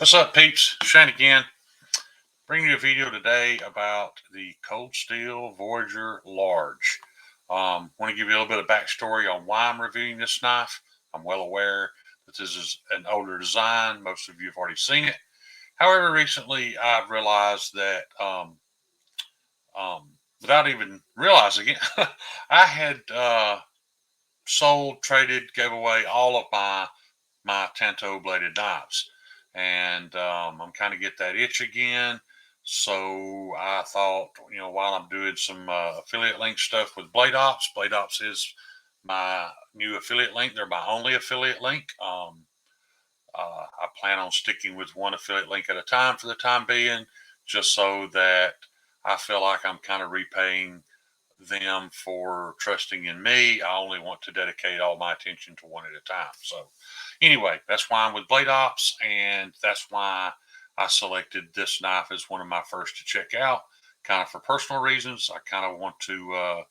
What's up, peeps? Shane again. Bringing you a video today about the ColdSteel Voyager Large. Want to give you a little bit of backstory on why I'm reviewing this knife. I'm well aware that this is an older design. Most of you have already seen it. However, recently I've realized that without even realizing it, I had sold, traded, gave away all of my Tanto bladed knives, and I'm kind of get that itch again. So I thought, while I'm doing some affiliate link stuff with Blade Ops is my new affiliate link. They're my only affiliate link. I plan on sticking with one affiliate link at a time for the time being, just so that I feel like I'm kind of repaying them for trusting in me. I only want to dedicate all my attention to one at a time. So anyway, that's why I'm with Blade Ops, and that's why I selected this knife as one of my first to check out, kind of for personal reasons. I kind of want to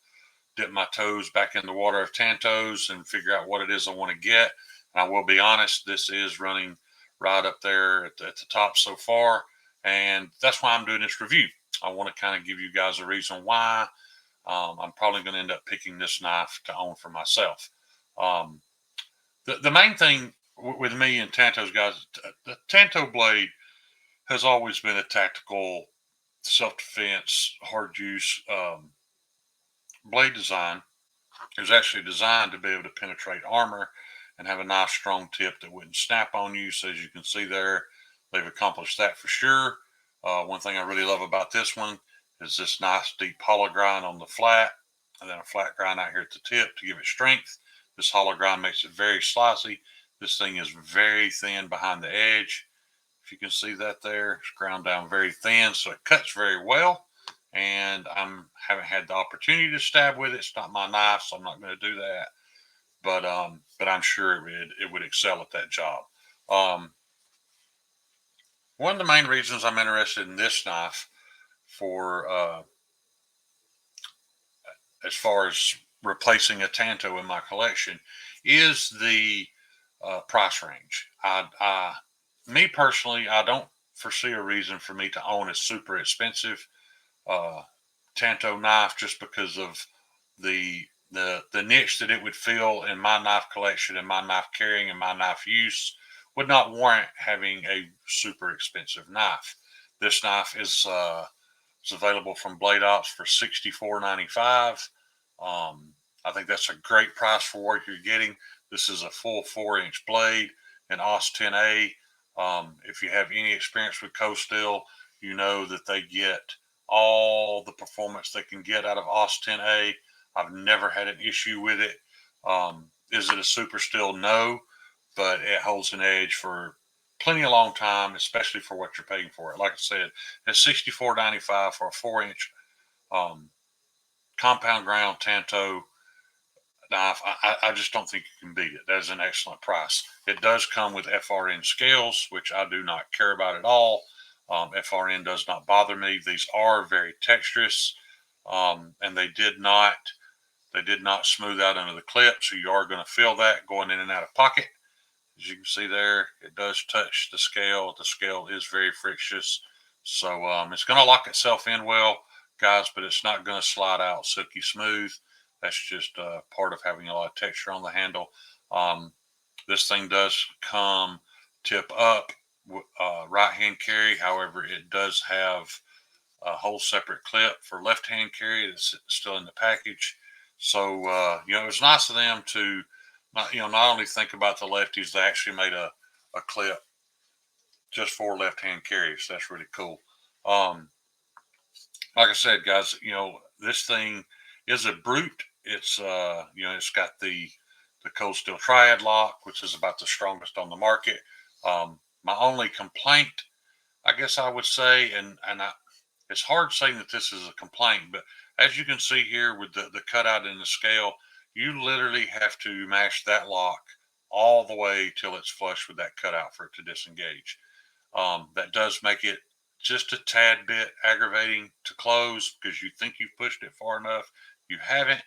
dip my toes back in the water of Tantos and figure out what it is I want to get. And I will be honest, this is running right up there at the top so far, and that's why I'm doing this review. I want to kind of give you guys a reason why I'm probably going to end up picking this knife to own for myself. Um, the main thing with me and Tanto's guys, the Tanto blade has always been a tactical, self-defense, hard use blade design. It was actually designed to be able to penetrate armor and have a nice strong tip that wouldn't snap on you. So as you can see there, they've accomplished that for sure. One thing I really love about this one is this nice deep hollow grind on the flat, and then a flat grind out here at the tip to give it strength. This hollow grind makes it very slicey. This thing is very thin behind the edge. If you can see that there, it's ground down very thin, so it cuts very well. And I haven't had the opportunity to stab with it. It's not my knife, so I'm not going to do that. But I'm sure it would excel at that job. One of the main reasons I'm interested in this knife for as far as replacing a Tanto in my collection is the price range. Me personally, I don't foresee a reason for me to own a super expensive uh, Tanto knife just because of the niche that it would fill in my knife collection and my knife carrying and my knife use would not warrant having a super expensive knife. This knife is available from Blade Ops for $64.95. I think that's a great price for what you're getting. This is a full 4-inch blade, an AUS 10A. If you have any experience with ColdSteel, you know that they get all the performance they can get out of AUS 10A. I've never had an issue with it. Is it a super steel? No, but it holds an edge for plenty of long time, especially for what you're paying for it. Like I said, it's $64.95 for a 4-inch compound ground Tanto knife. I just don't think you can beat it. That is an excellent price. It does come with FRN scales, which I do not care about at all. FRN does not bother me. These are very texturous, and they did not smooth out under the clip, so you are going to feel that going in and out of pocket. As you can see there, it does touch the scale. The scale is very frictious, so it's going to lock itself in well, guys, but it's not going to slide out silky smooth. That's just part of having a lot of texture on the handle. This thing does come tip up, right hand carry. However, it does have a whole separate clip for left hand carry that's still in the package. So it was nice of them to not only think about the lefties, they actually made a clip just for left hand carries. That's really cool. Like I said, guys, this thing is a brute. It's it's got the ColdSteel Triad lock, which is about the strongest on the market. My only complaint, I guess I would say, it's hard saying that this is a complaint, but as you can see here with the cutout in the scale, you literally have to mash that lock all the way till it's flush with that cutout for it to disengage. That does make it just a tad bit aggravating to close because you think you've pushed it far enough. You haven't.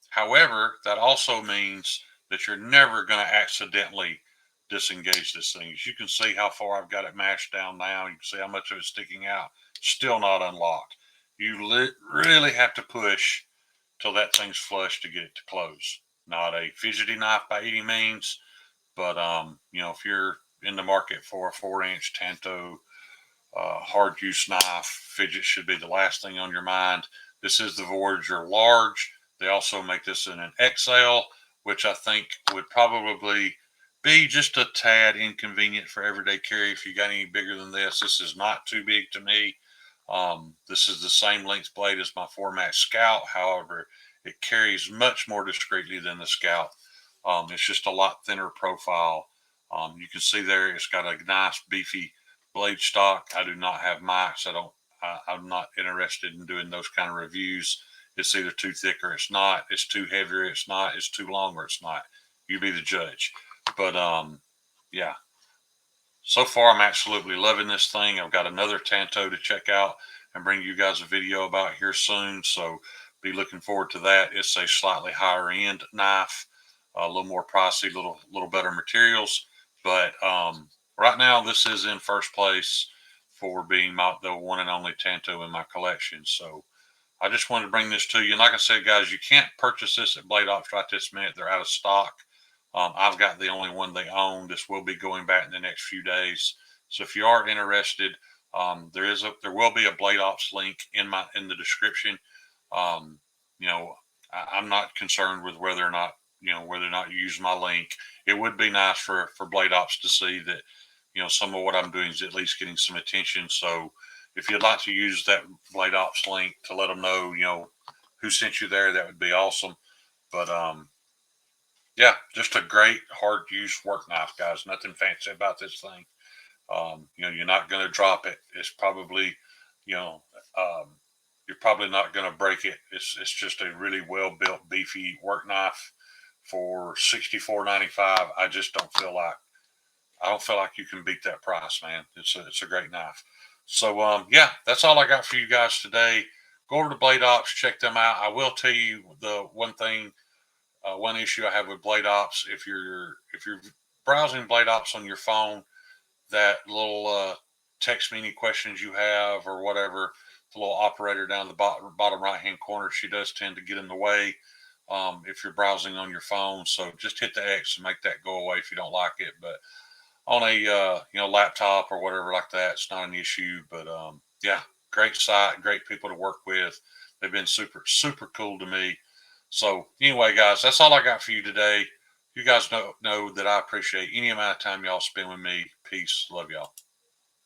However, that also means that you're never going to accidentally disengage this thing. As you can see how far I've got it mashed down now. You can see how much of it's sticking out. Still not unlocked. You really have to push till that thing's flush to get it to close. Not a fidgety knife by any means, but if you're in the market for a 4-inch Tanto hard use knife, fidget should be the last thing on your mind. This is the Voyager large. They also make this in an XL, which I think would probably be just a tad inconvenient for everyday carry. If you got any bigger than this is not too big to me. This is the same length blade as my Format Scout. However, it carries much more discreetly than the Scout. It's just a lot thinner profile. You can see there it's got a nice beefy blade stock. I do not have mics. I'm not interested in doing those kind of reviews. It's either too thick or it's not. It's too heavy or it's not. It's too long or it's not. You be the judge. But yeah. So far, I'm absolutely loving this thing. I've got another Tanto to check out and bring you guys a video about here soon. So be looking forward to that. It's a slightly higher end knife, a little more pricey, little better materials. But right now, this is in first place for being the one and only Tanto in my collection. So I just wanted to bring this to you. And like I said, guys, you can't purchase this at Blade Ops right this minute. They're out of stock. I've got the only one they own. This will be going back in the next few days. So if you are interested, there will be a Blade Ops link in the description. Um, I'm not concerned with whether or not you use my link. It would be nice for Blade Ops to see that some of what I'm doing is at least getting some attention. So if you'd like to use that Blade Ops link to let them know who sent you there, that would be awesome. But yeah, just a great hard use work knife, guys. Nothing fancy about this thing. You're not going to drop it. It's probably, you know, um, you're probably not going to break it. It's just a really well built, beefy work knife for $64.95. I don't feel like you can beat that price, man. It's a great knife. So yeah, that's all I got for you guys today. Go over to Blade Ops, check them out. I will tell you the one issue I have with Blade Ops. If you're browsing Blade Ops on your phone, that little text me any questions you have or whatever, the little operator down the bottom right hand corner, she does tend to get in the way if you're browsing on your phone. So just hit the X and make that go away if you don't like it. But on a laptop or whatever like that, it's not an issue. But yeah, great site, great people to work with. They've been super cool to me. So anyway, guys, that's all I got for you today. You guys know that I appreciate any amount of time y'all spend with me. Peace. Love y'all.